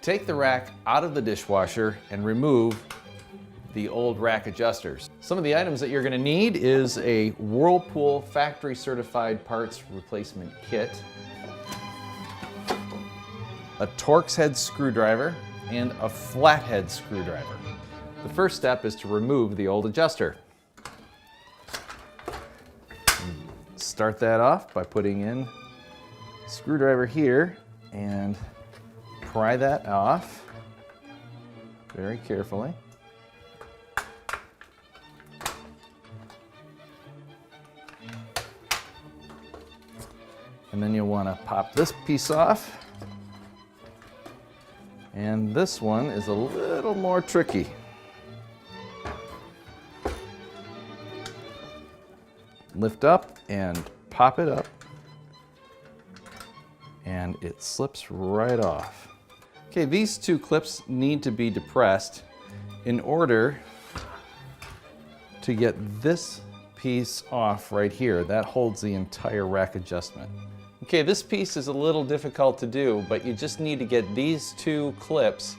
Take the rack out of the dishwasher and remove the old rack adjusters. Some of the items that you're going to need is a Whirlpool factory certified parts replacement kit, a Torx head screwdriver, and a flathead screwdriver. The first step is to remove the old adjuster. Start that off by putting in a screwdriver here and pry that off very carefully. And then you'll want to pop this piece off. And this one is a little more tricky. Lift up and pop it up, and it slips right off. Okay, these two clips need to be depressed in order to get this piece off right here. That holds the entire rack adjustment. Okay, this piece is a little difficult to do, but you just need to get these two clips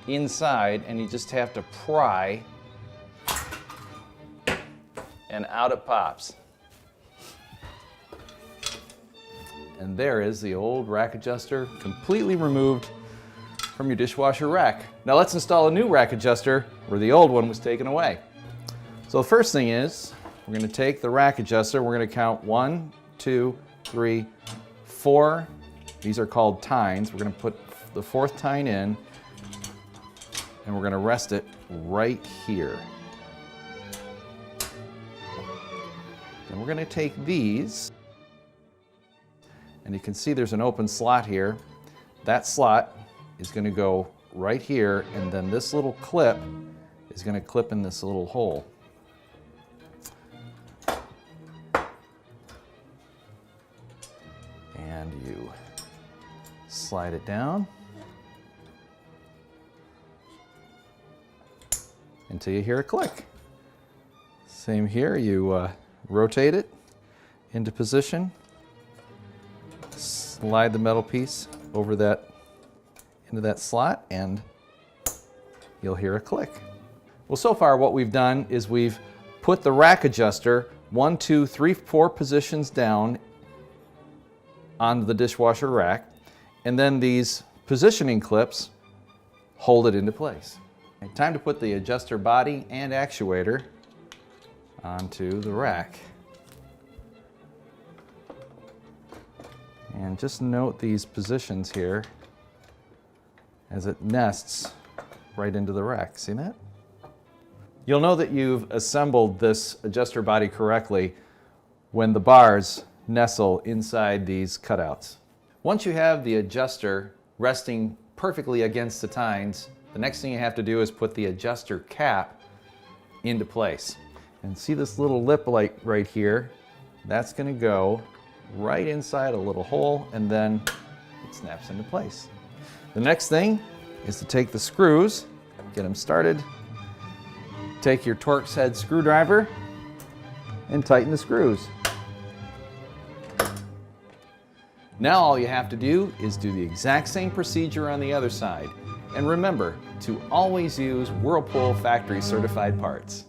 inside, and you just have to pry, and out it pops. And there is the old rack adjuster completely removed from your dishwasher rack. Now let's install a new rack adjuster where the old one was taken away. So the first thing is, we're going to take the rack adjuster, we're going to count 1, 2, 3, 4. These are called tines. We're going to put the fourth tine in, and we're going to rest it right here. And we're going to take these, and you can see there's an open slot here. That slot is going to go right here, and then this little clip is going to clip in this little hole. And you slide it down until you hear a click. Same here, you rotate it into position, slide the metal piece over that into that slot, and you'll hear a click. Well, so far what we've done is we've put the rack adjuster 1, 2, 3, 4 positions down onto the dishwasher rack, and then these positioning clips hold it into place. Okay, time to put the adjuster body and actuator onto the rack. And just note these positions here as it nests right into the rack. See that? You'll know that you've assembled this adjuster body correctly when the bars nestle inside these cutouts. Once you have the adjuster resting perfectly against the tines, the next thing you have to do is put the adjuster cap into place. And see this little lip light right here? That's going to go right inside a little hole, and then it snaps into place. The next thing is to take the screws, get them started, take your Torx head screwdriver, and tighten the screws. Now all you have to do is do the exact same procedure on the other side. And remember to always use Whirlpool factory certified parts.